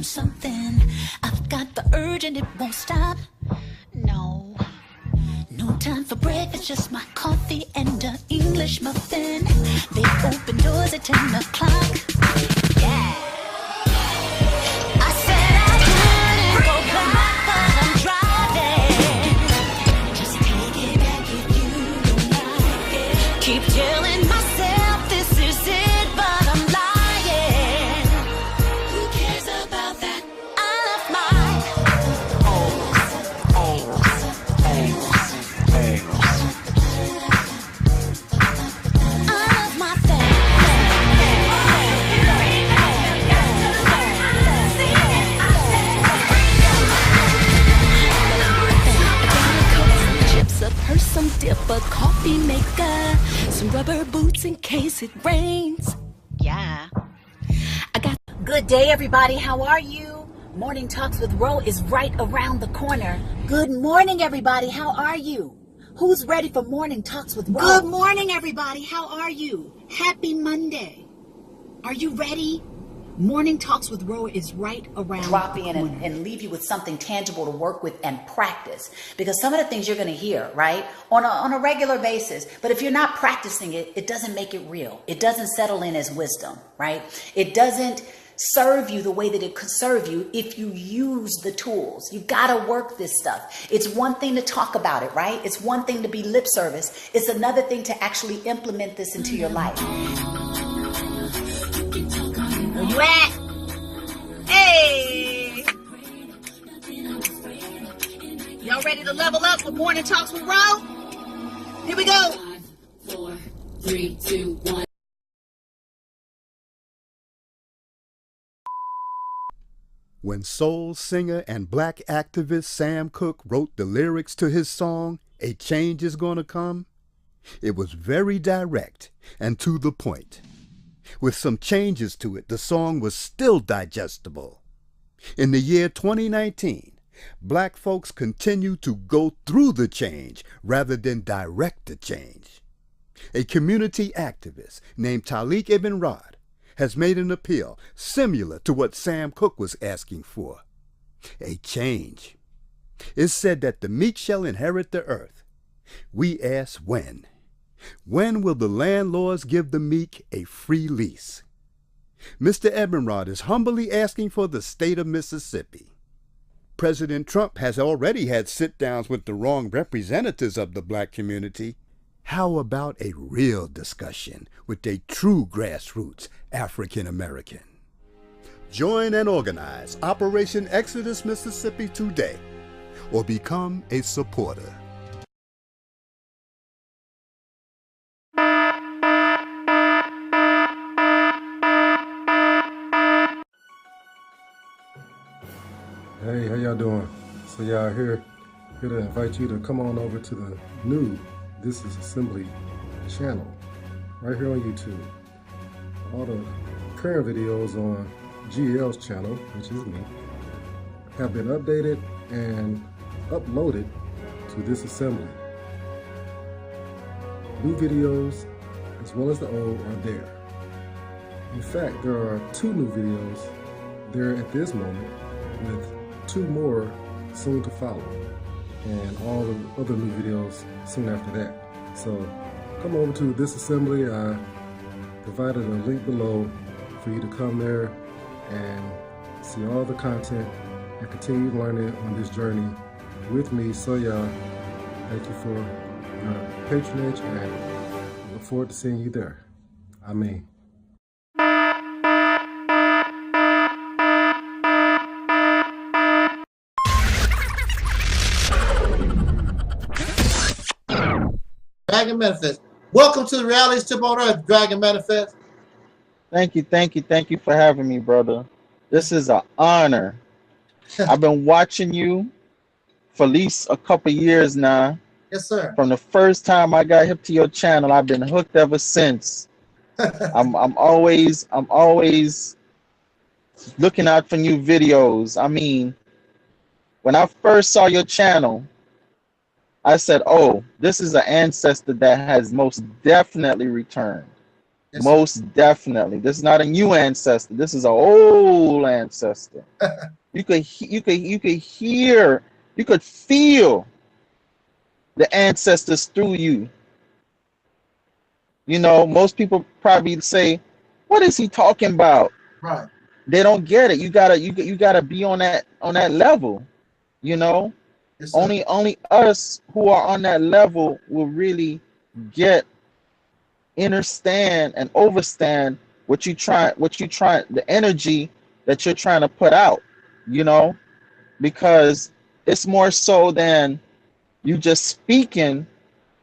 on something. I've got the urge and it won't stop. No time for breakfast, just my coffee and an English muffin. They open doors at 10 o'clock. Yeah. I said I couldn't go back, but I'm driving. Just take it back if you don't like it. Keep telling myself this is it, but I'm lying. Who cares about that? I left my some dip, a coffee maker, some rubber boots in case it rains. Yeah. I got. Good day, everybody. How are you? Morning Talks with Ro is right around the corner. Good morning, everybody. How are you? Who's ready for Morning Talks with Ro? Good morning, everybody. How are you? Happy Monday. Are you ready? Morning Talks with Ro is right around drop the in corner. and leave you with something tangible to work with and practice, because some of the things you're going to hear right on a regular basis, but if you're not practicing it, it doesn't make it real. It doesn't settle in as wisdom, right? It doesn't serve you the way that it could serve you if you use the tools. You got to work this stuff. It's one thing to talk about it, right? It's one thing to be lip service. It's another thing to actually implement this into your life. Where you at? Hey! Y'all ready to level up for Morning Talks with Ro? Here we go. 5, 4, 3, 2, 1. When soul singer and black activist Sam Cooke wrote the lyrics to his song, "A Change Is Gonna Come," it was very direct and to the point. With some changes to it, the song was still digestible. In the year 2019, black folks continue to go through the change rather than direct the change. A community activist named Taalik Ibn'rad has made an appeal similar to what Sam Cooke was asking for. A change. It's said that the meek shall inherit the earth. We ask when. When will the landlords give the meek a free lease? Mr. Ibn'rad is humbly asking for the state of Mississippi. President Trump has already had sit-downs with the wrong representatives of the black community. How about a real discussion with a true grassroots African American? Join and organize Operation Exodus Mississippi today, or become a supporter. Hey, how y'all doing? So y'all here to invite you to come on over to the new This is Assembly channel right here on YouTube. All the current videos on GL's channel, which is me, have been updated and uploaded to this assembly. New videos as well as the old are there. In fact, there are 2 new videos there at this moment, with 2 more soon to follow, and all the other new videos soon after that. So come over to this assembly. I provided a link below for you to come there and see all the content and continue learning on this journey with me. So y'all, thank you for your patronage, and I look forward to seeing you there. I mean. Dragon Manifest. Welcome to the Realistempleonearth, Dragon Manifest. Thank you for having me, brother. This is an honor. I've been watching you for at least a couple years now. Yes, sir. From the first time I got hip to your channel, I've been hooked ever since. I'm always looking out for new videos. I mean, when I first saw your channel, I said, oh, this is an ancestor that has most definitely returned. Yes, Most definitely. This is not a new ancestor. This is an old ancestor. You could hear, you could feel the ancestors through you. You know, most people probably say, "What is he talking about?" right. They don't get it. You gotta be on that level. You know, Yes, sir. only us who are on that level will really get, understand, and overstand what you try, the energy that you're trying to put out. You know, because it's more so than you just speaking.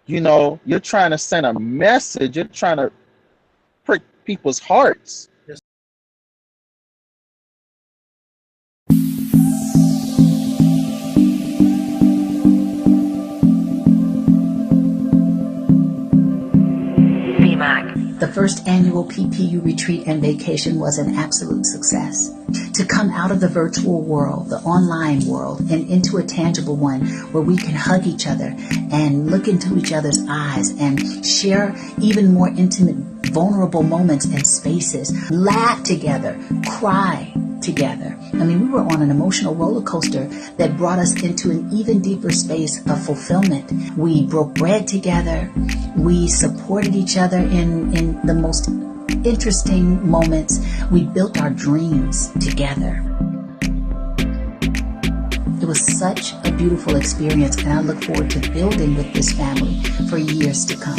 You know, you're trying to send a message. You're trying to prick people's hearts. Yes. The first annual PPU retreat and vacation was an absolute success. To come out of the virtual world, the online world, and into a tangible one where we can hug each other and look into each other's eyes and share even more intimate, vulnerable moments and spaces, laugh together, cry together. I mean, we were on an emotional roller coaster that brought us into an even deeper space of fulfillment. We broke bread together. We supported each other in the most interesting moments. We built our dreams together. It was such a beautiful experience, and I look forward to building with this family for years to come.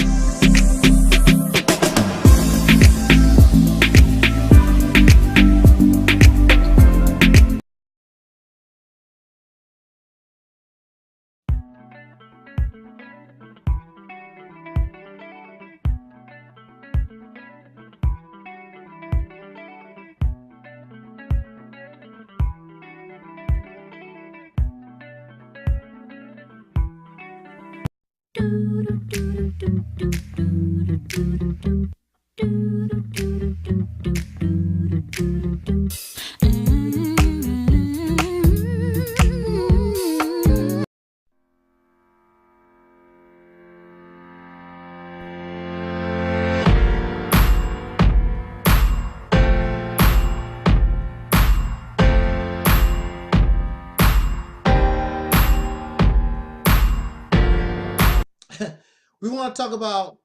We want to talk about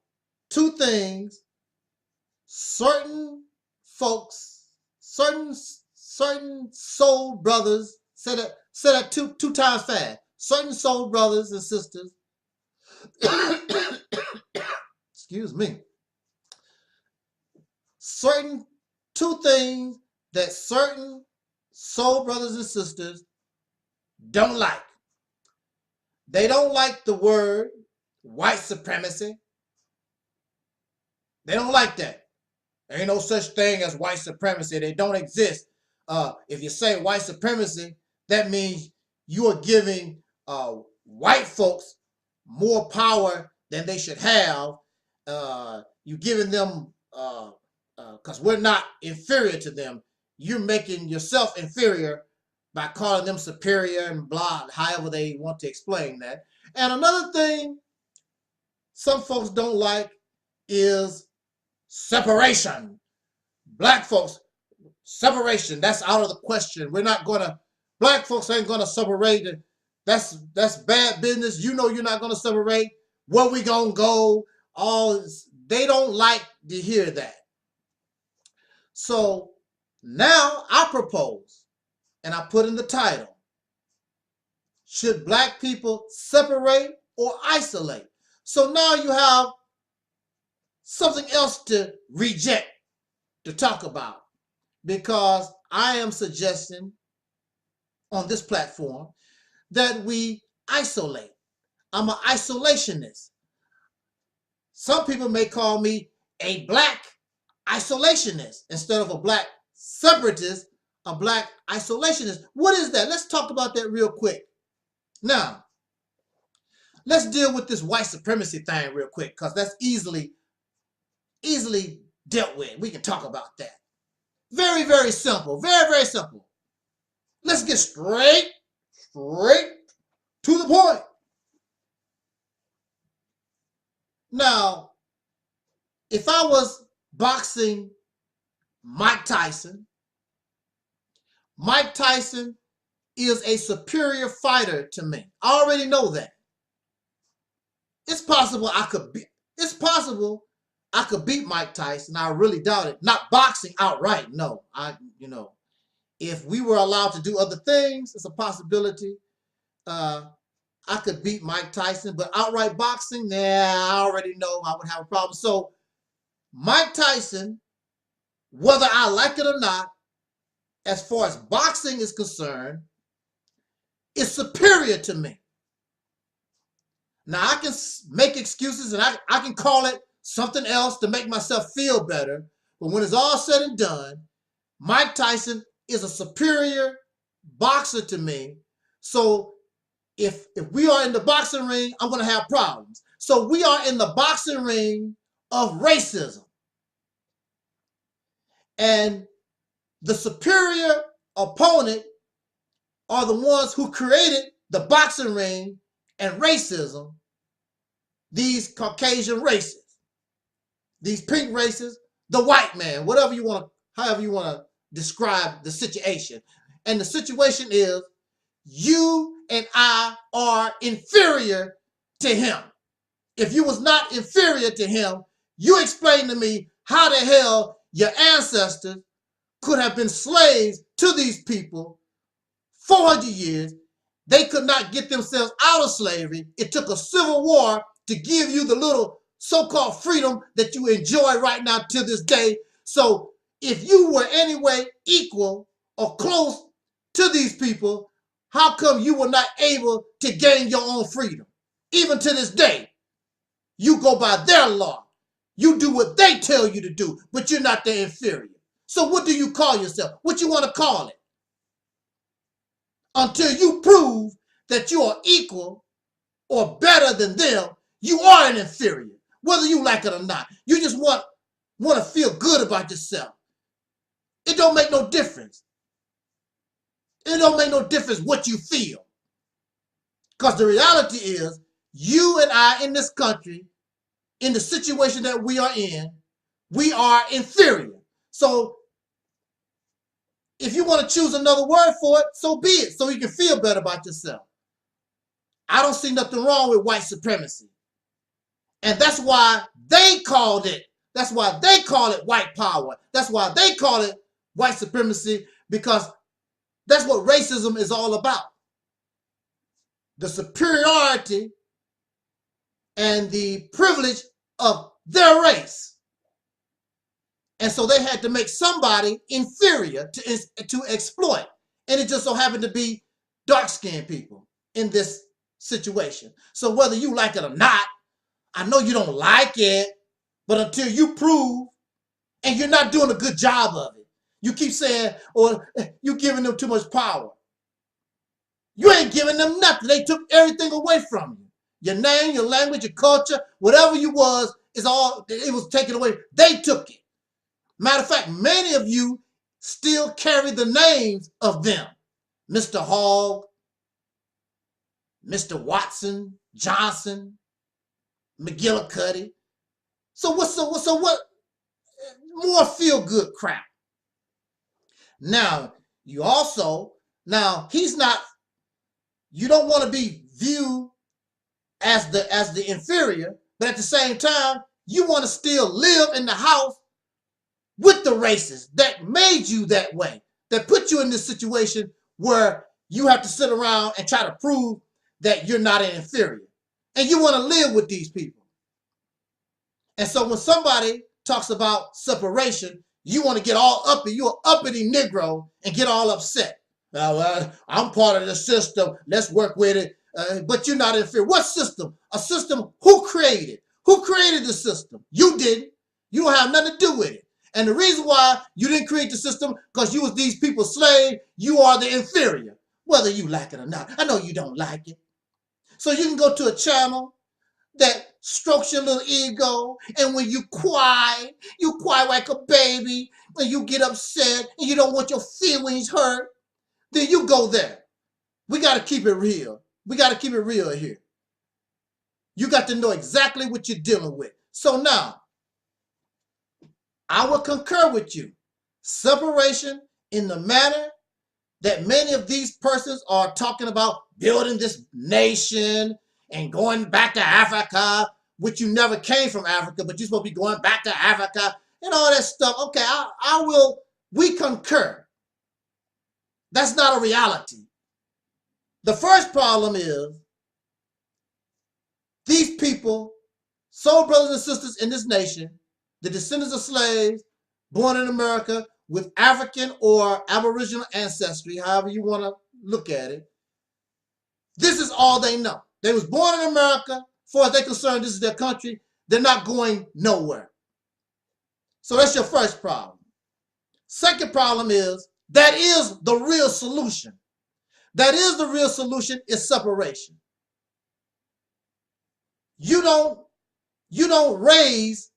two things. Certain folks, certain soul brothers, say that two times fast. Certain soul brothers and sisters, excuse me. Certain two things that certain soul brothers and sisters don't like. They don't like the word white supremacy. They don't like that. There ain't no such thing as white supremacy. They don't exist. If you say white supremacy, that means you are giving white folks more power than they should have. You're giving them, because we're not inferior to them. You're making yourself inferior by calling them superior and blah, however they want to explain that. And another thing some folks don't like is separation. Black folks, separation, that's out of the question. We're not gonna, black folks ain't gonna separate. That's bad business. You know you're not gonna separate. Where we gonna go? They don't like to hear that. So now I propose, and I put in the title, should black people separate or isolate? So now you have something else to reject, to talk about, because I am suggesting on this platform that we isolate. I'm an isolationist. Some people may call me a black isolationist instead of a black separatist, a black isolationist. What is that? Let's talk about that real quick. Now, let's deal with this white supremacy thing real quick, because that's easily dealt with. We can talk about that. Very, very simple. Very, very simple. Let's get straight to the point. Now, if I was boxing Mike Tyson. Mike Tyson is a superior fighter to me. I already know that. It's possible I could beat Mike Tyson. I really doubt it. Not boxing outright. No. If we were allowed to do other things, it's a possibility. I could beat Mike Tyson, but outright boxing, nah, I already know I would have a problem. So Mike Tyson, whether I like it or not, as far as boxing is concerned, is superior to me. Now, I can make excuses and I can call it something else to make myself feel better. But when it's all said and done, Mike Tyson is a superior boxer to me. So if we are in the boxing ring, I'm going to have problems. So we are in the boxing ring of racism. And the superior opponent are the ones who created the boxing ring and racism, these Caucasian races, these pink races, the white man, whatever you want, however you want to describe the situation. And the situation is you and I are inferior to him. If you was not inferior to him, you explain to me how the hell your ancestors could have been slaves to these people 400 years. They could not get themselves out of slavery. It took a civil war to give you the little so-called freedom that you enjoy right now to this day. So if you were anyway equal or close to these people, how come you were not able to gain your own freedom? Even to this day, you go by their law. You do what they tell you to do, but you're not their inferior. So what do you call yourself? What you want to call it? Until you prove that you are equal or better than them, you are an inferior, whether you like it or not. You just want to feel good about yourself. It don't make no difference. It don't make no difference what you feel. Because the reality is, you and I in this country, in the situation that we are in, we are inferior. So if you want to choose another word for it, so be it, so you can feel better about yourself. I don't see nothing wrong with white supremacy. And that's why they called it. That's why they call it white power. That's why they call it white supremacy, because that's what racism is all about. The superiority and the privilege of their race. And so they had to make somebody inferior to exploit. And it just so happened to be dark-skinned people in this situation. So whether you like it or not, I know you don't like it, but until you prove, and you're not doing a good job of it, you keep saying, or you're giving them too much power. You ain't giving them nothing. They took everything away from you. Your name, your language, your culture, whatever you was, it was taken away. They took it. Matter of fact, many of you still carry the names of them. Mr. Hogg, Mr. Watson, Johnson, McGillicuddy. So what more feel-good crap? Now, you don't want to be viewed as the inferior, but at the same time, you want to still live in the house with the racists that made you that way, that put you in this situation where you have to sit around and try to prove that you're not an inferior. And you want to live with these people. And so when somebody talks about separation, you want to get all uppity. You're an uppity Negro and get all upset. I'm part of the system. Let's work with it. But you're not inferior. What system? A system who created? Who created the system? You didn't. You don't have nothing to do with it. And the reason why you didn't create the system, because you was these people's slave, you are the inferior, whether you like it or not. I know you don't like it. So you can go to a channel that strokes your little ego, and when you cry like a baby, and you get upset, and you don't want your feelings hurt, then you go there. We got to keep it real. We got to keep it real here. You got to know exactly what you're dealing with. So now, I will concur with you. Separation in the manner that many of these persons are talking about, building this nation and going back to Africa, which you never came from Africa, but you're supposed to be going back to Africa and all that stuff. Okay, we concur. That's not a reality. The first problem is these people, soul brothers and sisters in this nation, the descendants of slaves born in America with African or Aboriginal ancestry, however you want to look at it, this is all they know. They was born in America. As far as they're concerned, this is their country. They're not going nowhere. So that's your first problem. Second problem is, that is the real solution. That is the real solution, is separation. You don't raise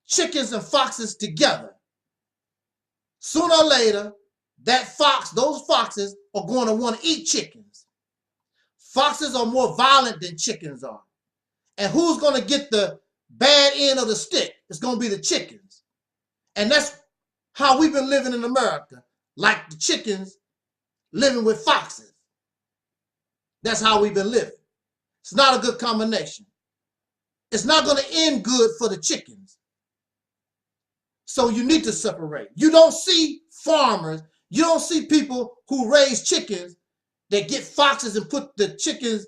chickens and foxes together. Sooner or later, those foxes are going to want to eat chickens. Foxes are more violent than chickens are. And who's going to get the bad end of the stick? It's going to be the chickens. And that's how we've been living in America, like the chickens living with foxes. That's how we've been living. It's not a good combination. It's not going to end good for the chickens. So you need to separate. You don't see farmers, you don't see people who raise chickens that get foxes and put the chickens,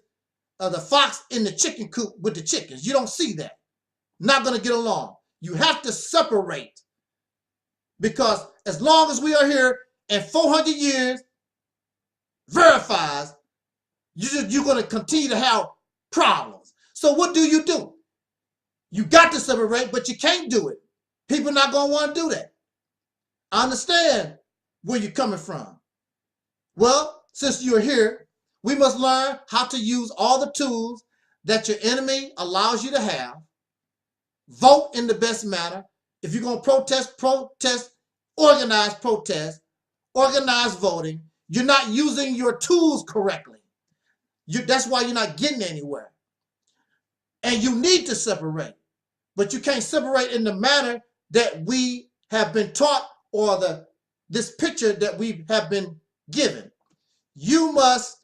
the fox in the chicken coop with the chickens. You don't see that. Not going to get along. You have to separate. Because as long as we are here and 400 years verifies, you're going to continue to have problems. So what do? You got to separate, but you can't do it. People are not going to want to do that. I understand where you're coming from. Well, since you're here, we must learn how to use all the tools that your enemy allows you to have. Vote in the best manner. If you're going to protest, organize protest, organize voting. You're not using your tools correctly. That's why you're not getting anywhere. And you need to separate. But you can't separate in the manner that we have been taught, or this picture that we have been given. You must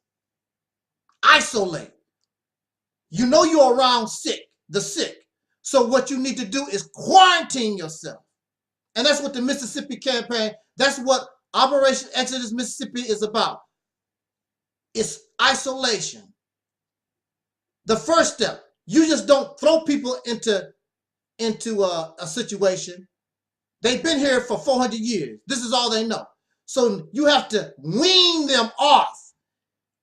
isolate. You know you're around the sick. So what you need to do is quarantine yourself. And that's what the Mississippi campaign, that's what Operation Exodus Mississippi is about. It's isolation. The first step, you just don't throw people into a situation. They've been here for 400 years. This is all they know. So you have to wean them off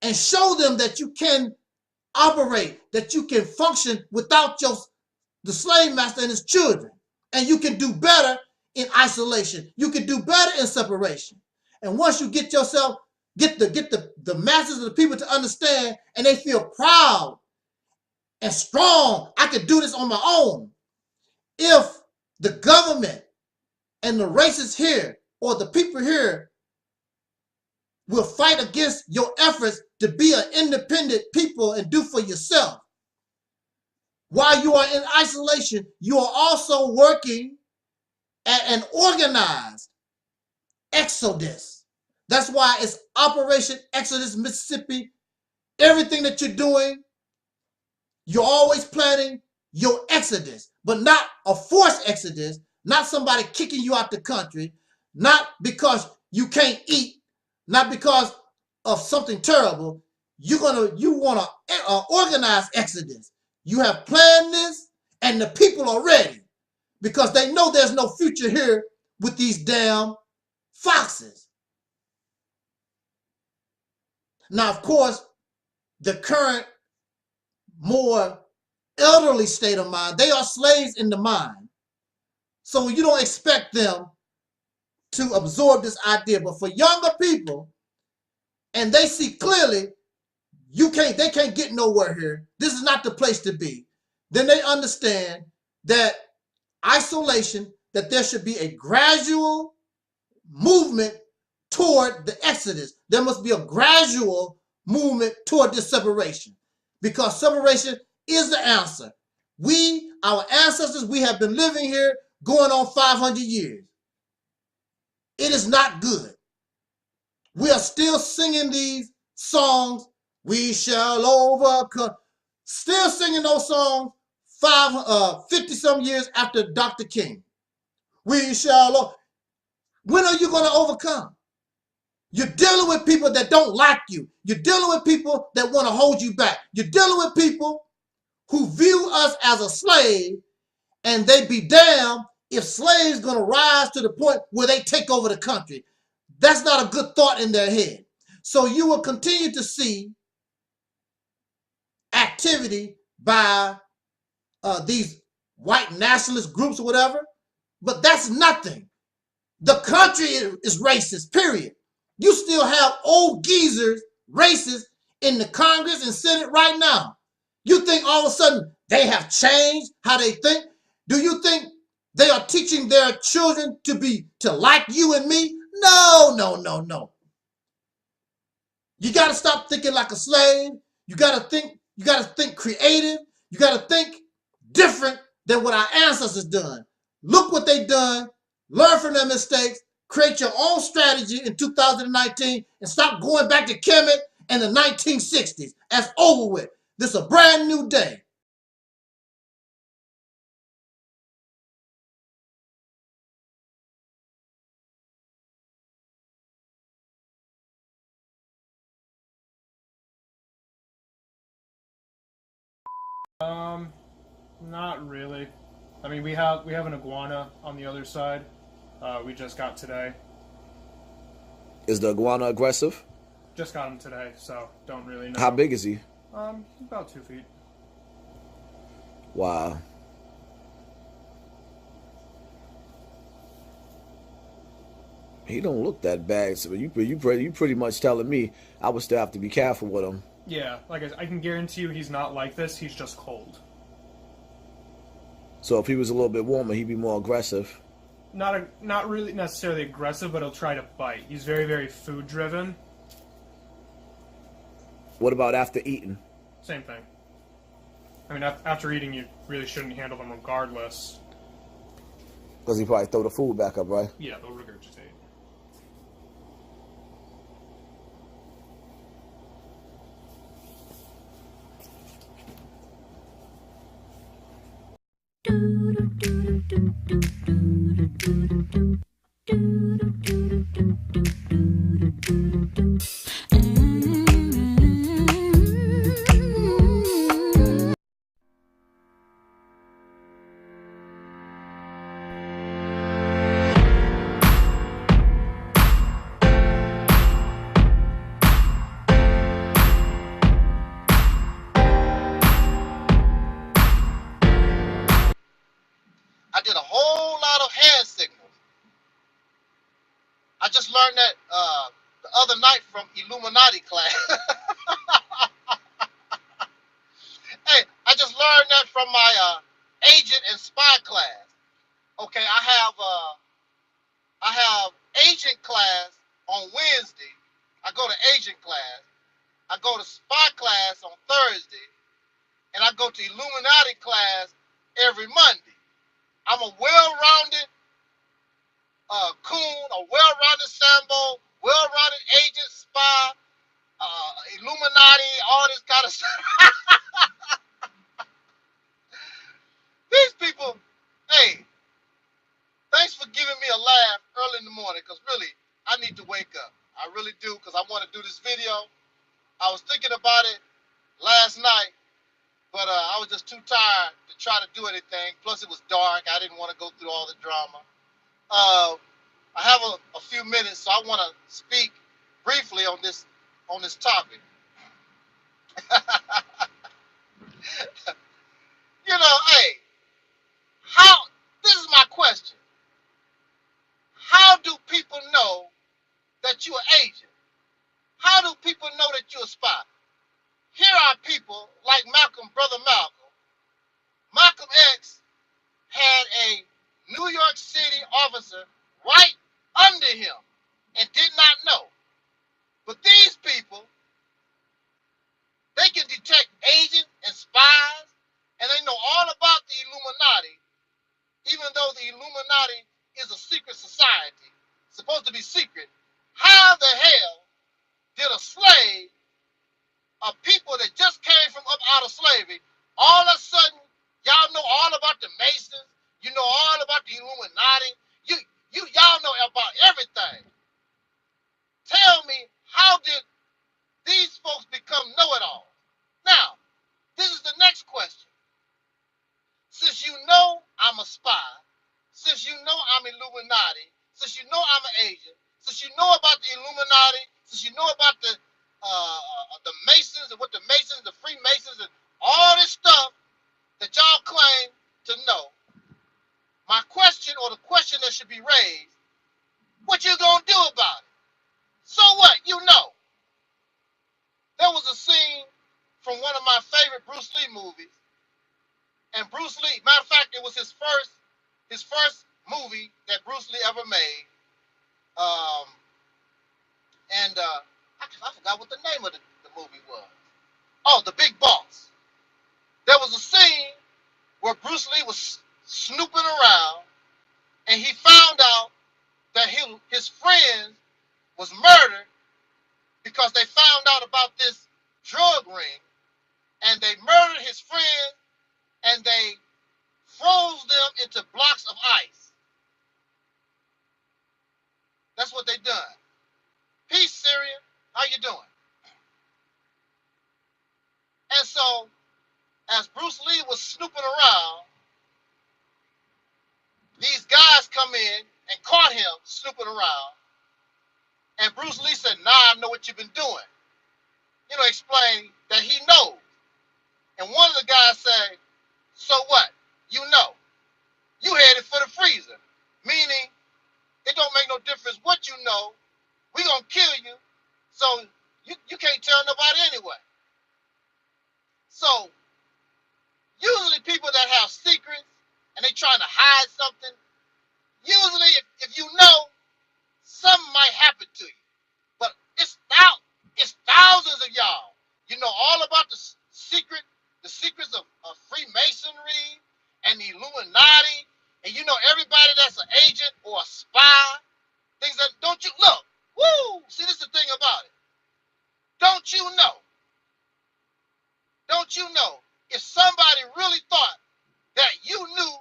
and show them that you can operate, that you can function without the slave master and his children. And you can do better in isolation. You can do better in separation. And once you get the masses of the people to understand, and they feel proud and strong, I can do this on my own. If the government and the races here, or the people here, will fight against your efforts to be an independent people and do for yourself, while you are in isolation, you are also working at an organized exodus. That's why it's Operation Exodus Mississippi. Everything that you're doing, you're always planning your exodus, but not a forced exodus, not somebody kicking you out the country, not because you can't eat, not because of something terrible. You want to organize exodus. You have planned this, and the people are ready because they know there's no future here with these damn foxes. Now, of course, the current, more elderly state of mind, they are slaves in the mind. So you don't expect them to absorb this idea. But for younger people, and they see clearly, they can't get nowhere here. This is not the place to be. Then they understand that isolation, that there should be a gradual movement toward the exodus. There must be a gradual movement toward this separation, because separation is the answer. Our ancestors, we have been living here going on 500 years. It is not good. We are still singing these songs. We shall overcome. Still singing those songs 50-some years after Dr. King. We shall. When are you going to overcome? You're dealing with people that don't like you. You're dealing with people that want to hold you back. You're dealing with people who view us as a slave, and they be damned if slaves going to rise to the point where they take over the country. That's not a good thought in their head. So you will continue to see activity by these white nationalist groups or whatever, but that's nothing. The country is racist, period. You still have old geezers, racists, in the Congress and Senate right now. You think all of a sudden they have changed how they think? Do you think they are teaching their children to like you and me? No, no, no, no. You got to stop thinking like a slave. You got to think creative. You got to think different than what our ancestors done. Look what they done. Learn from their mistakes. Create your own strategy in 2019 and stop going back to Kemet and the 1960s. That's over with. This is a brand new day. Not really. I mean, we have an iguana on the other side. We just got today. Is the iguana aggressive? Just got him today, so don't really know. How big is he? About 2 feet. Wow. He don't look that bad. So you pretty much telling me I would still have to be careful with him. Yeah, like I can guarantee you he's not like this. He's just cold. So if he was a little bit warmer, he'd be more aggressive. Not really necessarily aggressive, but he'll try to bite. He's very, very food driven. What about after eating? Same thing. I mean, after eating, you really shouldn't handle them regardless. Because he probably throw the food back up, right? Yeah, they'll regurgitate. I did a whole lot of hand signals. I just learned that the other night from Illuminati class. Hey, I just learned that from my agent and spy class. Okay, I have agent class on Wednesday. I go to agent class. I go to spy class on Thursday, and I go to Illuminati class every Monday. I'm a well-rounded coon, a well-rounded Sambo, well-rounded agent, spy, Illuminati, all this kind of stuff. These people, hey, thanks for giving me a laugh early in the morning, because really, I need to wake up. I really do, because I want to do this video. I was thinking about it last night, but I was just too tired to try to do anything. Plus, it was dark. I didn't want to go through all the drama. I have a few minutes, so I want to speak briefly on this topic. You know, hey, this is my question. How do people know that you're an agent? How do people know that you're a spy? Here are people like Brother Malcolm. Malcolm X had a New York City officer right under him and did not know. But these people, they can detect agents and spies, and they know all about the Illuminati, even though the Illuminati of people that just came from up out of slavery, all of a sudden, y'all know all about the Masons. You know all about the Illuminati. Y'all know about everything. Tell me, how did these folks become know-it-all? Now, this is the next question. Since you know I'm a spy, since you know I'm Illuminati, since you know I'm an agent, since you know about the Illuminati, since you know about the Masons and what the Masons, the Freemasons, and all this stuff that y'all claim to know, my question, or the question that should be raised, what you gonna do about it? So what? You know. There was a scene from one of my favorite Bruce Lee movies, and Bruce Lee, matter of fact, it was his first movie that Bruce Lee ever made. I forgot what the name of the movie was. Oh, The Big Boss. There was a scene where Bruce Lee was snooping around, and he found out that his friends was murdered because they found out about this drug ring, and they murdered his friends, and they froze them into blocks of ice. That's what they done. Peace, Syria. How you doing? And so, as Bruce Lee was snooping around, these guys come in and caught him snooping around. And Bruce Lee said, "Nah, I know what you've been doing." You know, explain that he knows. And one of the guys said, "So what? You know. You headed for the freezer." Meaning, it don't make no difference what you know. We gonna kill you. So you can't tell nobody anyway. So usually people that have secrets and they trying to hide something, usually if you know, something might happen to you. But it's thousands of y'all. You know all about the secrets of Freemasonry and the Illuminati, and you know everybody that's an agent or a spy. Things that don't you look. Woo! See, this is the thing about it. Don't you know? Don't you know? If somebody really thought that you knew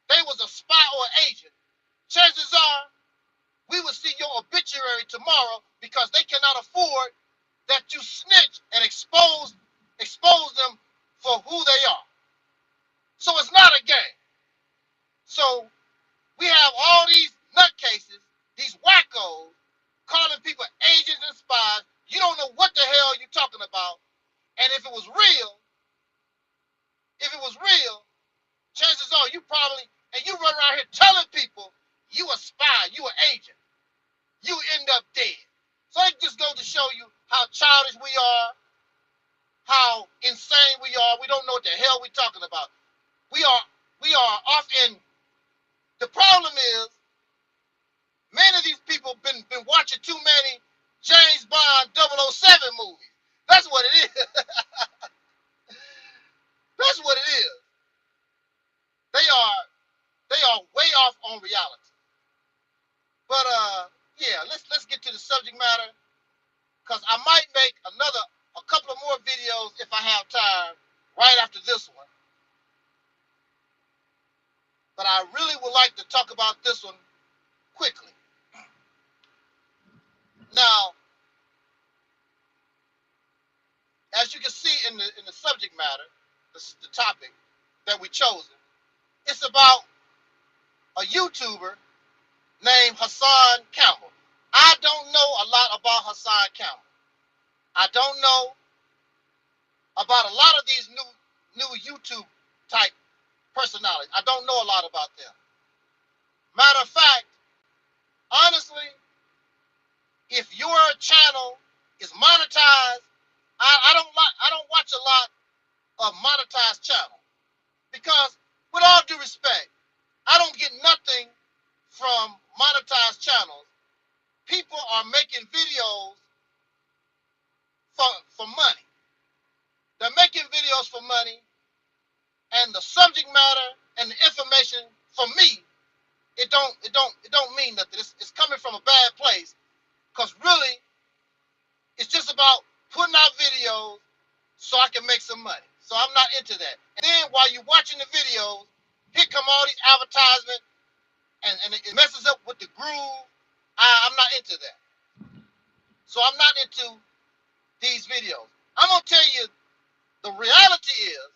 they was a spy or agent, chances are we will see your obituary tomorrow, because they cannot afford that you snitch and expose them for who they are. So it's not a game. So we have all these nutcases, these wackos, calling people agents and spies. You don't know what the hell you're talking about. And if it was real, chances are you probably, and you run around here telling people you a spy, you an agent, you end up dead. So it just goes to show you how childish we are, how insane we are. We don't know what the hell we're talking about. We are off in. The problem is, many of these people been watching too many James Bond 007 movies. That's what it is. That's what it is. They are way off on reality. But yeah, let's get to the subject matter, because I might make a couple of more videos if I have time right after this one. But I really would like to talk about this one quickly. Now, as you can see in the subject matter, the topic that we chosen, it's about a YouTuber named Hassan Campbell. I don't know a lot about Hassan Campbell. I don't know about a lot of these new YouTube type personalities. I don't know a lot about them. Matter of fact, honestly, if your channel is monetized, I don't watch a lot of monetized channels, because with all due respect, I don't get nothing from monetized channels. People are making videos for money. They're making videos for money, and the subject matter and the information, for me, it don't mean nothing. It's coming from a bad place, because really it's just about putting out videos so I can make some money. So I'm not into that. And then while you're watching the videos, here come all these advertisements, and it messes up with the groove. I'm not into that. So I'm not into these videos. I'm going to tell you, the reality is,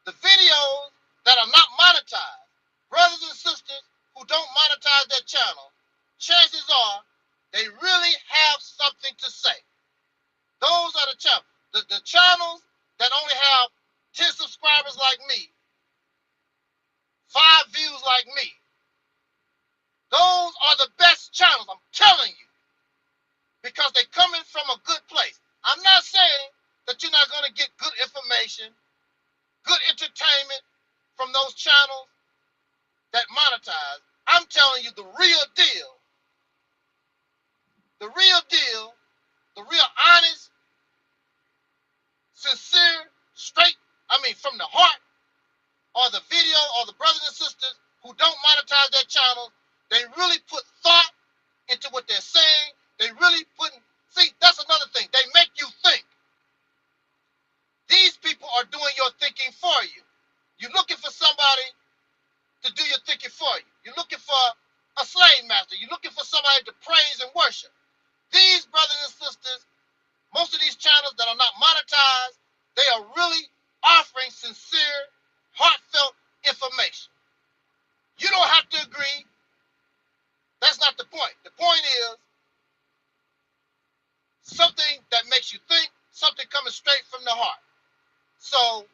the videos that are not monetized, brothers and sisters who don't monetize their channel, chances are they really have something to say. Those are the channels. The channels that only have 10 subscribers like me, 5 views like me, those are the best channels, I'm telling you, because they're coming from a good place. I'm not saying that you're not going to get good information, good entertainment from those channels that monetize. I'm telling you the real deal, the real honest, sincere, straight, from the heart, or the video, or the brothers and sisters who don't monetize their channels. They really put thought into what they're saying. They really see, that's another thing. They make you think. These people are doing your thinking for you. You're looking for somebody to do your thinking for you. You're looking for a slave master. You're looking for somebody to praise and worship. These brothers and sisters, most of these channels that are not monetized, they are really offering sincere, heartfelt information. You don't have to agree. That's not the point. The point is something that makes you think, something coming straight from the heart. So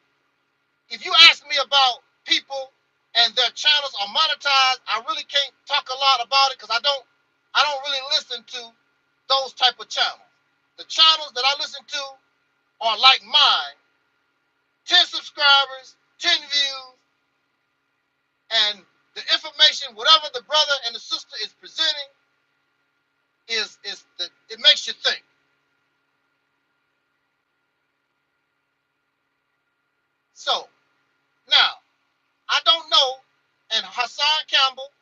if you ask me about people and their channels are monetized, I really can't talk a lot about it because I don't really listen to those type of channels. The channels that I listen to are like mine, 10 subscribers, 10 views, and the information, whatever the brother and the sister is presenting, it makes you think. So now, I don't know, and Hassan Campbell,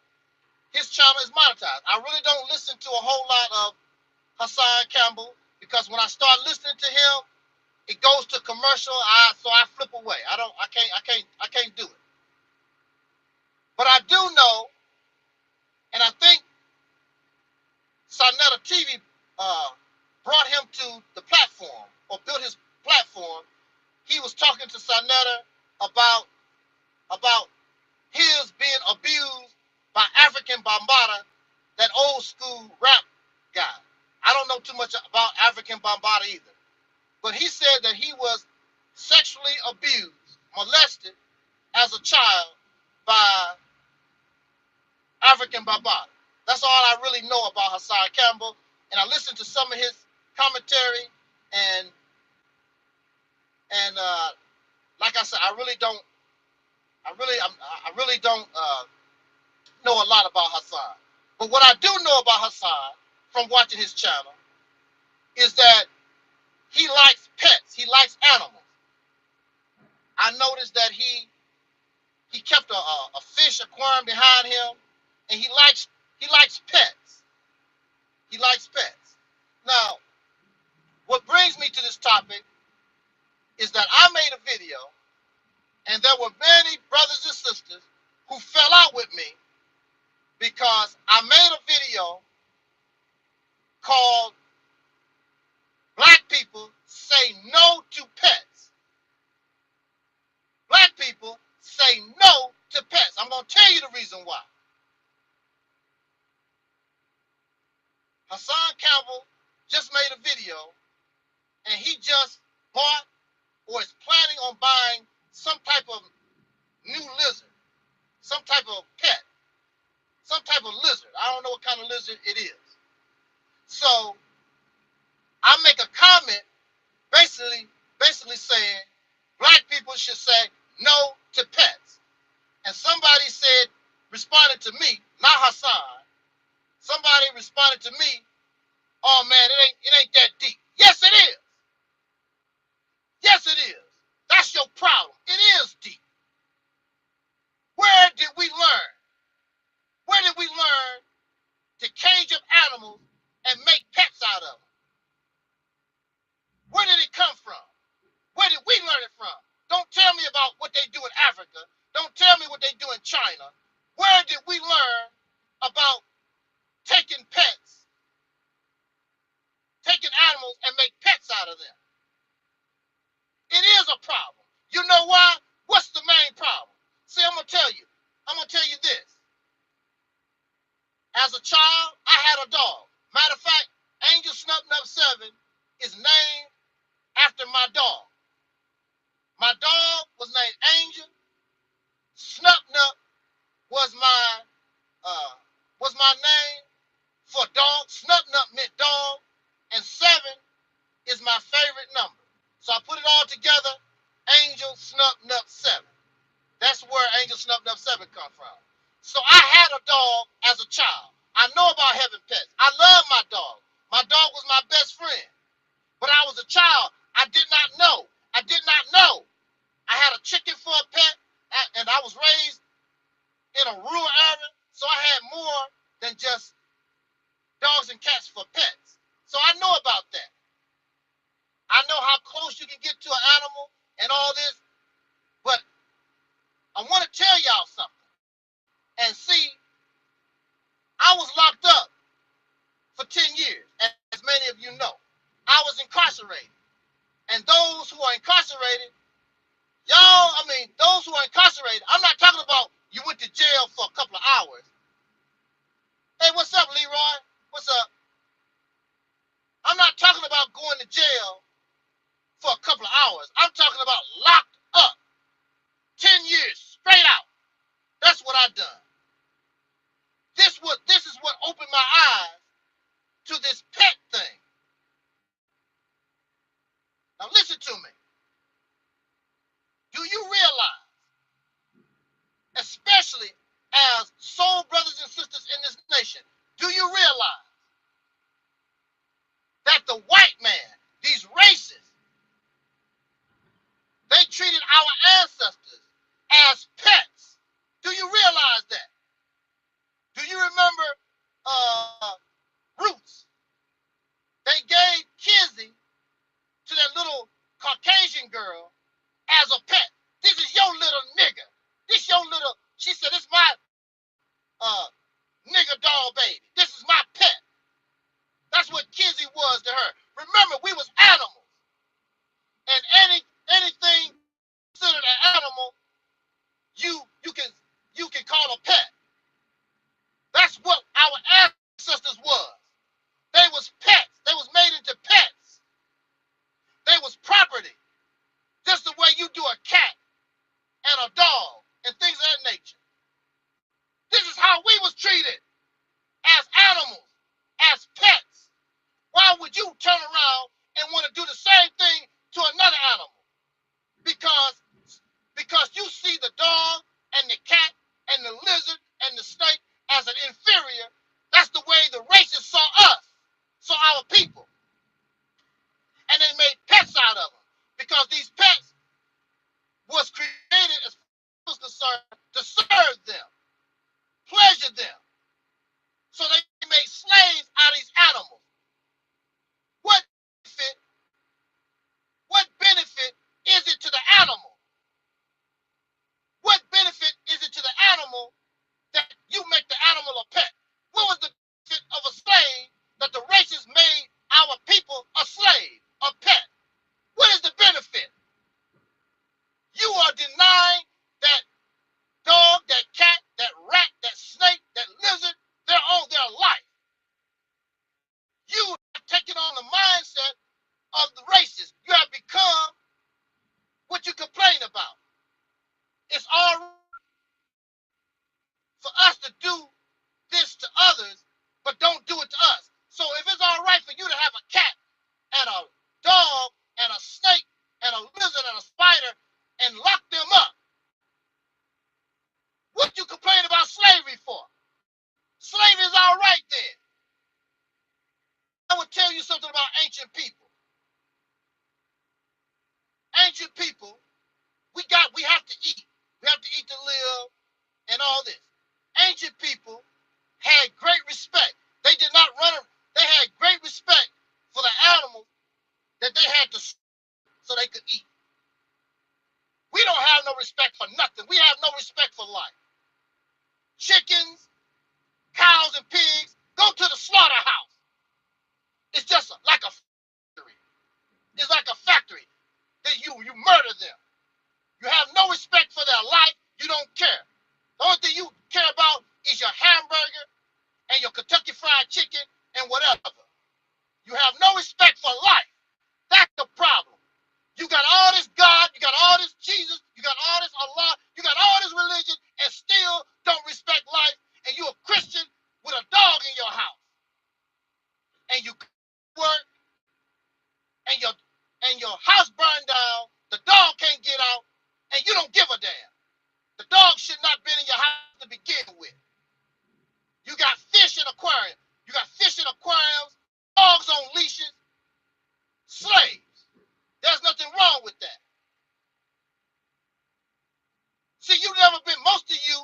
his channel is monetized. I really don't listen to a whole lot of Hassan Campbell because when I start listening to him, it goes to commercial. So I flip away. I can't do it. But I do know, and I think Sonetta TV brought him to the platform or built his platform. He was talking to Sonetta about his being abused by African Bambaataa, that old school rap guy. I don't know too much about African Bambaataa either. But he said that he was sexually abused, molested as a child by African Bambaataa. That's all I really know about Hassan Campbell. And I listened to some of his commentary, and like I said, I really don't know a lot about Hassan. But what I do know about Hassan from watching his channel is that he likes pets. He likes animals. I noticed that he kept a fish aquarium behind him, and he likes pets. He likes pets. Now, what brings me to this topic is that I made a video, and there were many brothers and sisters who fell out with me because I made a video called Black People Say No to Pets. Black people say no to pets. I'm going to tell you the reason why. Hassan Campbell just made a video, and he just bought or is planning on buying some type of new lizard, some type of pet, some type of lizard. I don't know what kind of lizard it is. So I make a comment basically saying black people should say no to pets. And somebody responded to me, not Hassan. Somebody responded to me, oh man, it ain't that deep. Yes, it is. Yes, it is. That's your problem. It is deep. Where did we learn? Where did we learn to cage up animals and make pets out of them? Where did it come from? China, where did we learn about taking pets, taking animals and make pets out of them? It is a problem. You know why? What's the main problem? See, I'm gonna tell you this. As a child, I had a dog. Matter of fact, Angel Snub Nub 7 is named after my dog. My dog was named Angel. Snub Nub was my name for dog. Snub Nub meant dog, and 7 is my favorite number. So I put it all together. Angel Snub Nub 7. That's where Angel Snub Nub 7 come from. So I had a dog as a child. I know about having pets. I love my dog. My dog was my best friend. But I was a child. I did not know. I had a chicken for a pet, and I was raised in a rural area, so I had more than just dogs and cats for pets. So I know about that. I know how close you can get to an animal and all this, but I want to tell y'all something. And see, I was locked up for 10 years, as many of you know. I was incarcerated. And those who are incarcerated, those who are incarcerated, I'm not talking about you went to jail for a couple of hours. Hey, what's up, Leroy? What's up? I'm not talking about going to jail for a couple of hours. I'm talking about locked up. 10 years, straight out. That's what I've done. This is what opened my eyes to this pet thing. Now listen to me. Do you realize, especially as soul brothers and sisters in this nation, do you realize that the white man, these races, they treated our ancestors as pets? Do you realize that? Do you remember Roots? They gave Kizzy to that little Caucasian girl as a pet. This is your little nigga. This your little, she said, this is my nigga doll baby. This is my pet. That's what Kizzy was to her. Remember, we was animals. And anything considered an animal, you can call a pet. That's what our ancestors was. They was pets. They was made into pets. They was property. Just the way you do a cat and a dog and things of that nature. This is how we was treated as animals, as pets. Why would you turn around and want to do the same thing to another animal? Because you see the dog and the cat and the lizard and the snake as an inferior. That's the way the racists saw us, saw our people. And they made pets out of them because these pets was created, as far as concerned, to serve them, pleasure them. So they made slaves out of these animals. What benefit is it to the animal? What benefit is it to the animal that you make the animal a pet? What was the benefit of a slave that the racists made our people a slave, a pet? What is the benefit? You are denying that dog, that cat, that rat, that snake, that lizard, their life. You are taking on the mindset of the racists. You have become what you complain about. It's all right for us to do this to others, but don't do it to us. So if it's all right for you to have a cat and a dog and a snake and a lizard and a spider and lock them up, what you complain about slavery for? Slavery is all right then. I would tell you something about ancient people. Ancient people, we have to eat. We have to eat to live and all this. Ancient people had great respect. They did not run. They had great respect for the animals that they had to so they could eat. We don't have no respect for nothing. We have no respect for life. chickens, cows, and pigs. Go to the slaughterhouse. It's just like a factory. It's like a factory. That you murder them. You have no respect for their life. You don't care. The only thing you care about is your hamburger and your Kentucky Fried Chicken and whatever. You have no respect for life. That's the problem. You got all this God, you got all this Jesus, you got all this Allah, you got all this religion, and still don't respect life, and you're a Christian with a dog in your house. And you work, and your house burned down, the dog can't get out, and you don't give a damn. The dog should not be in your house to begin with. You got fish in aquariums. You got fish in aquariums, dogs on leashes, slaves. There's nothing wrong with that. See, most of you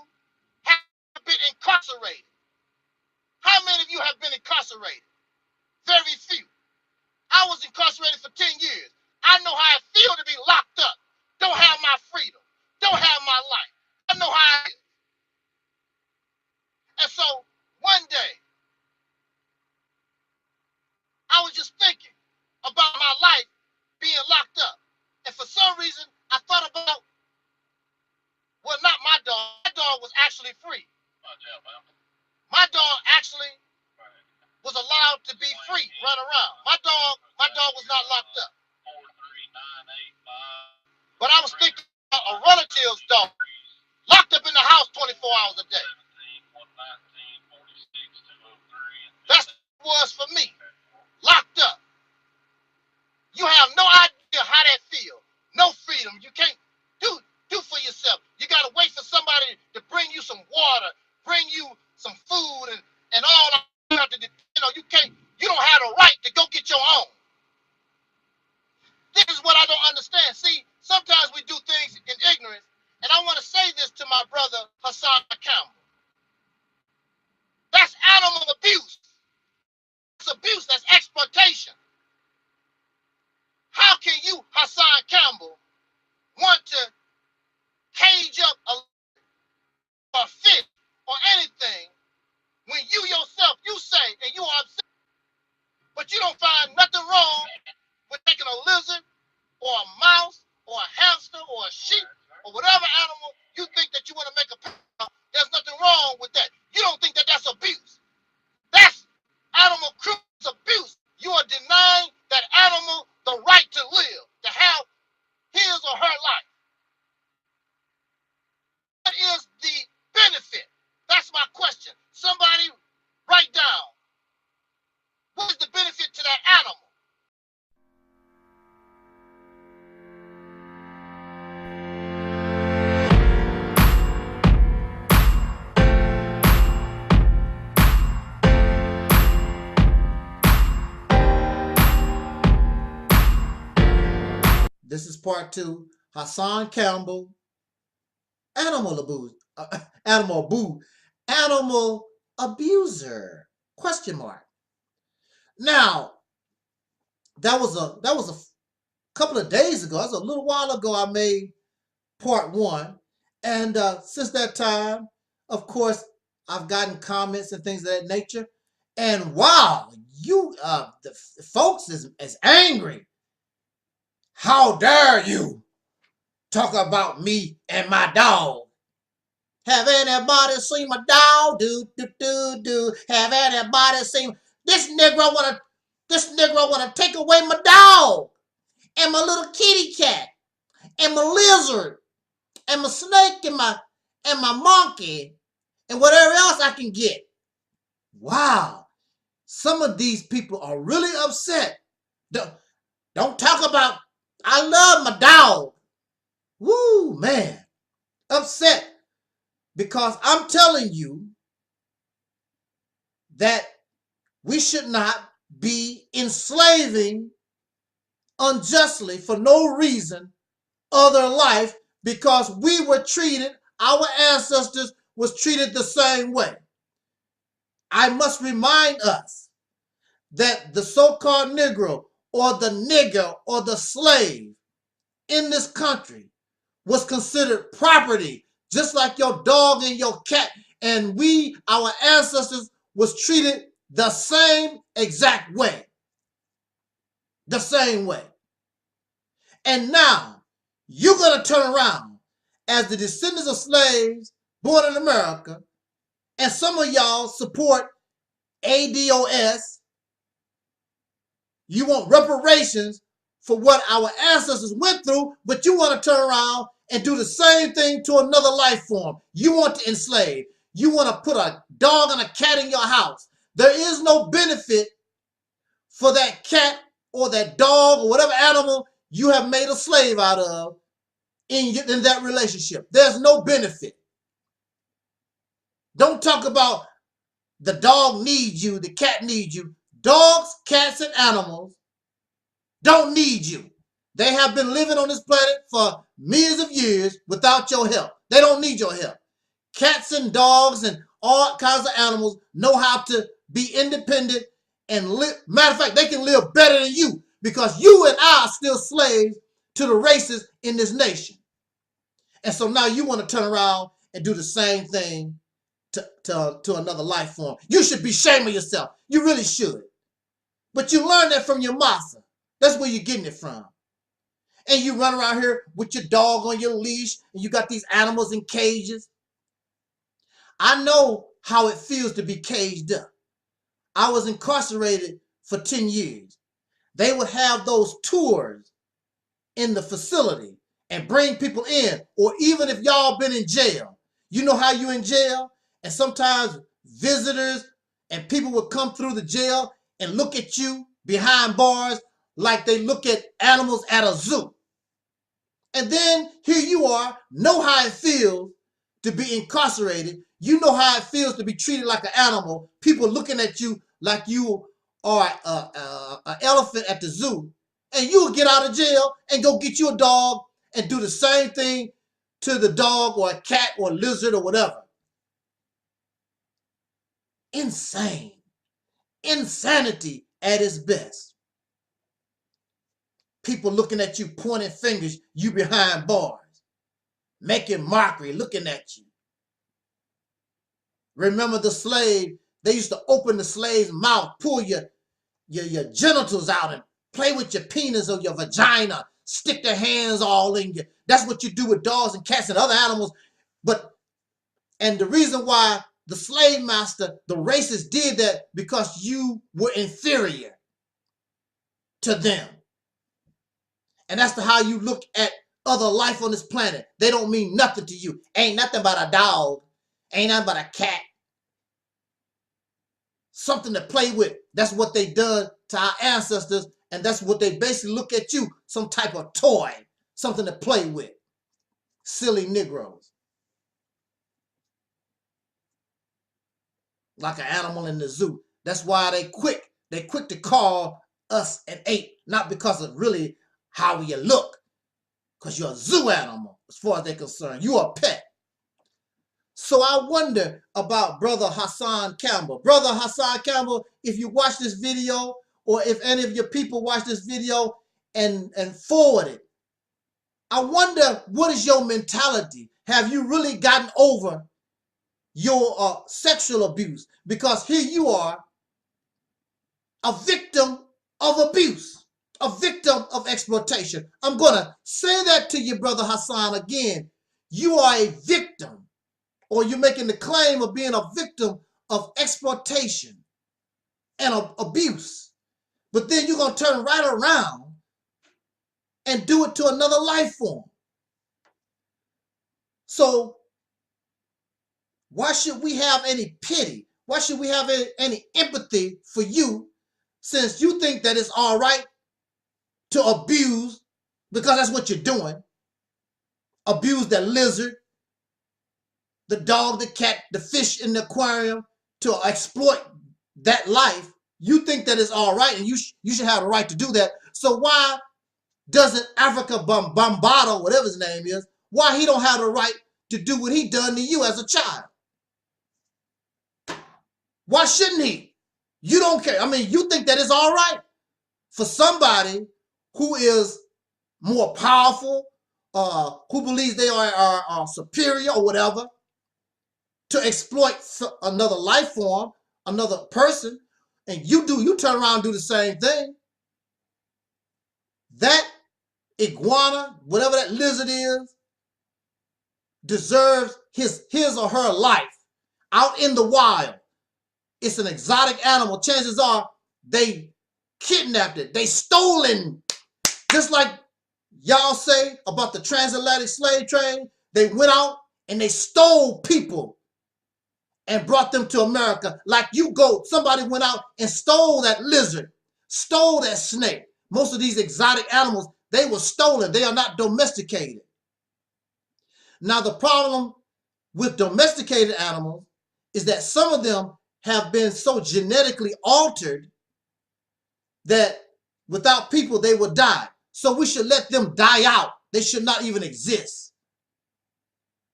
have been incarcerated. How many of you have been incarcerated? Very few. I was incarcerated for 10 years. I know how it feels to be locked up. Don't have my freedom. Don't have my life. I know how it is. And so, one day, I was just thinking about my life being locked up. And for some reason, I thought about, well, not my dog. My dog was actually free. My dog actually was allowed to be free, run around. My dog was not locked up. But I was thinking about a relative's dog locked up in the house 24 hours a day. That's what it was for me. Locked up. You have no idea how that feels. No freedom. You can't do for yourself. You got to wait for somebody to bring you some water, bring you some food, and all that. You don't have the right to go get your own. This is what I don't understand. See, sometimes we do things in ignorance, and I want to say this to my brother Hassan Campbell. That's animal abuse. That's abuse. That's exploitation. How can you, Hassan Campbell, want to cage up a fish or anything when you yourself, you say, and you are upset, but you don't find nothing wrong with taking a lizard or a mouse or a hamster or a sheep or whatever animal you think that you want to make a pet of. There's nothing wrong with that. You don't think that that's abuse. That's animal cruelty abuse. You are denying that animal the right to live, to have his or her life. What is the benefit? That's my question. Somebody write down. What is the benefit to that animal? This is part 2. Hassan Campbell, animal abuser, question mark. Now, that was a couple of days ago. That was a little while ago I made part 1. And since that time, of course, I've gotten comments and things of that nature. And wow, the folks is angry. How dare you talk about me and my dog? Have anybody seen my dog? Do. Have anybody seen this Negro wanna take away my dog and my little kitty cat and my lizard and my snake and my monkey and whatever else I can get. Wow. Some of these people are really upset. Don't talk about I love my dog. Woo, man. Upset. Because I'm telling you that we should not be enslaving unjustly for no reason other life, because we were treated, our ancestors was treated the same way. I must remind us that the so-called Negro or the nigger or the slave in this country was considered property just like your dog and your cat. And our ancestors, was treated the same exact way. The same way. And now, you're going to turn around as the descendants of slaves born in America, and some of y'all support ADOS. You want reparations for what our ancestors went through, but you want to turn around and do the same thing to another life form. You want to enslave. You want to put a dog and a cat in your house. There is no benefit for that cat or that dog or whatever animal you have made a slave out of in that relationship. There's no benefit. Don't talk about the dog needs you, the cat needs you. Dogs, cats, and animals don't need you. They have been living on this planet for millions of years without your help. They don't need your help. Cats and dogs and all kinds of animals know how to be independent and live. Matter of fact, they can live better than you because you and I are still slaves to the races in this nation. And so now you want to turn around and do the same thing to another life form. You should be ashamed of yourself. You really should. But you learn that from your massa. That's where you're getting it from. And you run around here with your dog on your leash and you got these animals in cages. I know how it feels to be caged up. I was incarcerated for 10 years. They would have those tours in the facility and bring people in, or even if y'all been in jail. You know how you in jail? And sometimes visitors and people would come through the jail and look at you behind bars like they look at animals at a zoo. And then here you are, know how it feels to be incarcerated. You know how it feels to be treated like an animal. People looking at you like you are an elephant at the zoo. And you'll get out of jail and go get you a dog and do the same thing to the dog or a cat or a lizard or whatever. Insane. Insanity at its best. People looking at you, pointing fingers, you behind bars, making mockery, looking at you. Remember the slave, they used to open the slave's mouth, pull your genitals out and play with your penis or your vagina, stick their hands all in you. That's what you do with dogs and cats and other animals. And the reason why the slave master, the racists did that because you were inferior to them. And that's how you look at other life on this planet. They don't mean nothing to you. Ain't nothing but a dog. Ain't nothing but a cat. Something to play with. That's what they done to our ancestors. And that's what they basically look at you. Some type of toy. Something to play with. Silly Negroes. Like an animal in the zoo. That's why they quick to call us an ape. Not because of really how you look. Because you're a zoo animal, as far as they're concerned. You're a pet. So I wonder about Brother Hassan Campbell. Brother Hassan Campbell, if you watch this video, or if any of your people watch this video and forward it, I wonder, what is your mentality? Have you really gotten over your sexual abuse? Because here you are, a victim of abuse, a victim of exploitation. I'm going to say that to you, Brother Hassan, again. You are a victim, or you're making the claim of being a victim of exploitation and of abuse. But then you're going to turn right around and do it to another life form. So why should we have any pity? Why should we have any empathy for you, since you think that it's all right to abuse, because that's what you're doing? Abuse that lizard, the dog, the cat, the fish in the aquarium, to exploit that life. You think that it's all right, and you should have the right to do that. So why doesn't Africa Bombado, whatever his name is, why he don't have the right to do what he done to you as a child? Why shouldn't he? You don't care. I mean, you think that it's all right for somebody who is more powerful, who believes they are superior or whatever, to exploit another life form, another person, and you turn around and do the same thing. That iguana, whatever that lizard is, deserves his or her life out in the wild. It's an exotic animal. Chances are they kidnapped it. They stolen. Just like y'all say about the transatlantic slave trade, they went out and they stole people and brought them to America. Like somebody went out and stole that lizard, stole that snake. Most of these exotic animals, they were stolen. They are not domesticated. Now, the problem with domesticated animals is that some of them have been so genetically altered that without people, they would die. So we should let them die out. They should not even exist.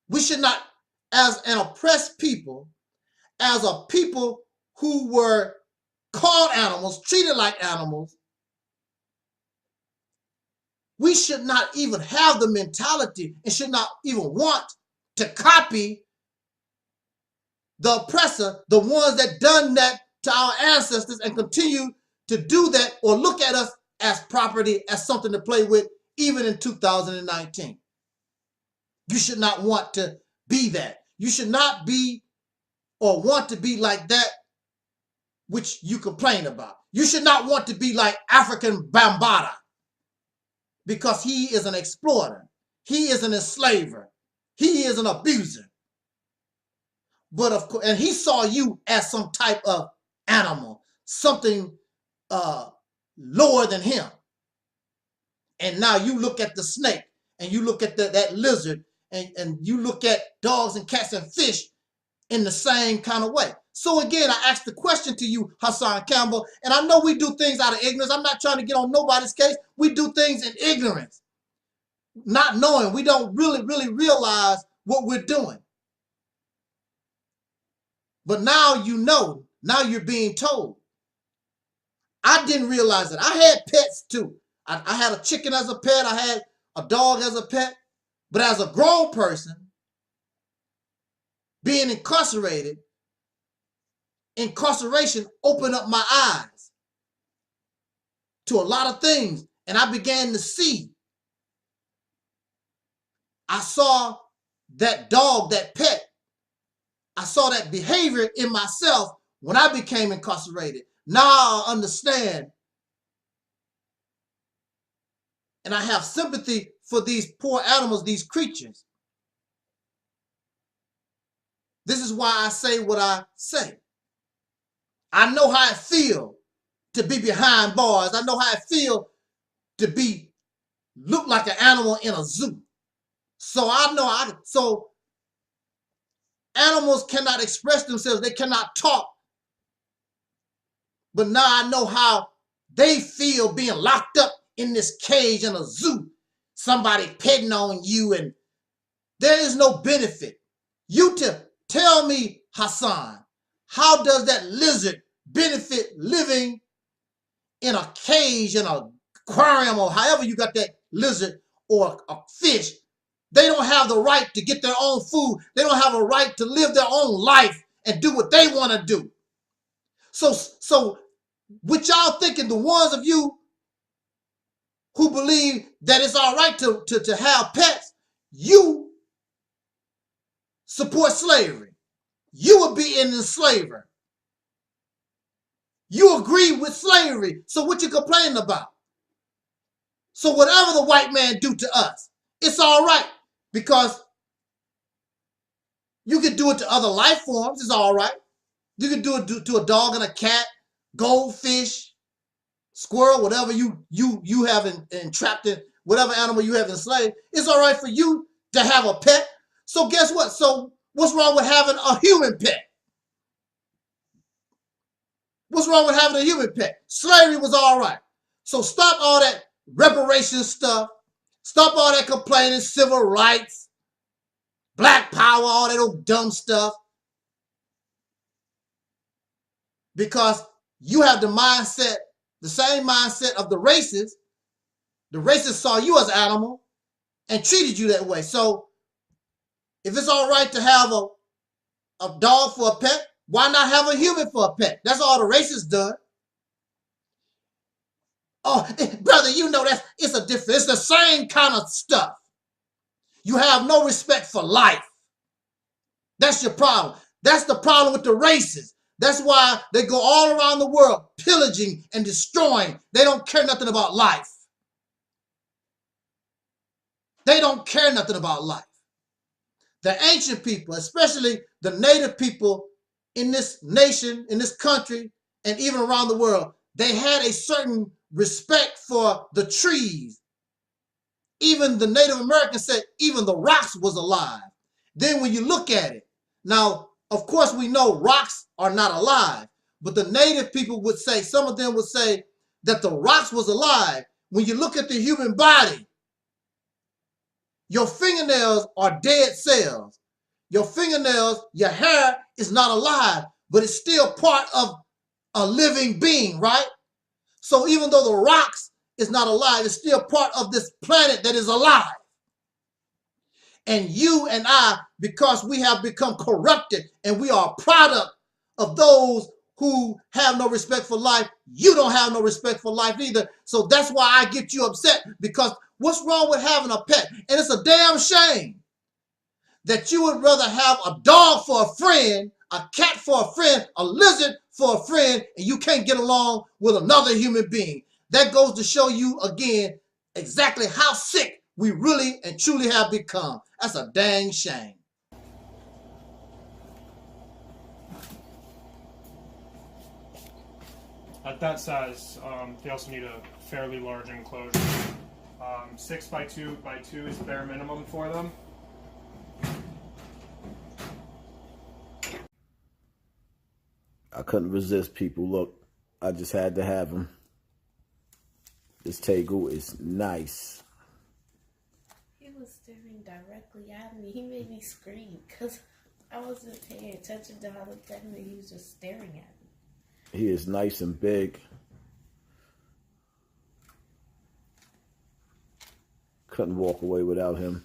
We should not, as an oppressed people, as a people who were called animals, treated like animals, we should not even have the mentality and should not even want to copy the oppressor, the ones that done that to our ancestors and continue to do that or look at us as property, as something to play with, even in 2019. You should not want to be that. You should not be or want to be like that which you complain about. You should not want to be like African Bambaataa, because he is an exploiter. He is an enslaver. He is an abuser. But of course, and he saw you as some type of animal, something lower than him. And now you look at the snake and you look at that lizard and you look at dogs and cats and fish in the same kind of way. So again, I asked the question to you, Hassan Campbell, and I know we do things out of ignorance. I'm not trying to get on nobody's case. We do things in ignorance, not knowing. We don't really realize what we're doing. But now you know, now you're being told. I didn't realize it. I had pets too. I had a chicken as a pet. I had a dog as a pet. But as a grown person, being incarcerated, incarceration opened up my eyes to a lot of things. And I began to see. I saw that dog, that pet. I saw that behavior in myself when I became incarcerated. Now I understand. And I have sympathy for these poor animals, these creatures. This is why I say what I say. I know how it feels to be behind bars. I know how it feels to look like an animal in a zoo. So I know so animals cannot express themselves. They cannot talk. But now I know how they feel being locked up in this cage in a zoo. Somebody petting on you, and there is no benefit. You tell me, Hassan, how does that lizard benefit living in a cage, in an aquarium, or however you got that lizard or a fish? They don't have the right to get their own food. They don't have a right to live their own life and do what they want to do. So what y'all thinking, the ones of you who believe that it's all right to have pets, you support slavery. You would be an enslaver. You agree with slavery. So what you complaining about? So whatever the white man do to us, it's all right, because you can do it to other life forms. It's all right. You can do it to a dog and a cat, goldfish, squirrel, whatever you have entrapped in, whatever animal you have enslaved. It's all right for you to have a pet. So guess what? So what's wrong with having a human pet? What's wrong with having a human pet? Slavery was all right. So stop all that reparations stuff. Stop all that complaining, civil rights, black power, all that old dumb stuff. Because you have the mindset, the same mindset of the racists. The racists saw you as an animal. and treated you that way. So if it's all right to have a dog for a pet, why not have a human for a pet? That's all the racists done. Oh, brother, you know it's a different, it's the same kind of stuff. You have no respect for life. That's your problem. That's the problem with the racists. That's why they go all around the world pillaging and destroying. They don't care nothing about life. They don't care nothing about life. The ancient people, especially the native people in this nation, in this country, and even around the world, they had a certain respect for the trees. Even the Native Americans said even the rocks was alive. Then when you look at it, now, of course, we know rocks are not alive, but the native people would say, some of them would say that the rocks was alive. When you look at the human body, your fingernails are dead cells. Your fingernails, your hair is not alive, but it's still part of a living being, right? So even though the rocks is not alive, it's still part of this planet that is alive. And you and I, because we have become corrupted and we are a product of those who have no respect for life, you don't have no respect for life either. So that's why I get you upset, because what's wrong with having a pet? And it's a damn shame that you would rather have a dog for a friend, a cat for a friend, a lizard for a friend, and you can't get along with another human being. That goes to show you again exactly how sick we really and truly have become. That's a dang shame. At that size, they also need a fairly large enclosure. 6 by 2 by 2 is bare minimum for them. I couldn't resist, people. Look, I just had to have him. This Tegu is nice. He was staring directly at me. He made me scream because I wasn't paying attention to how I looked at him, and he was just staring at me. He is nice and big. Couldn't walk away without him.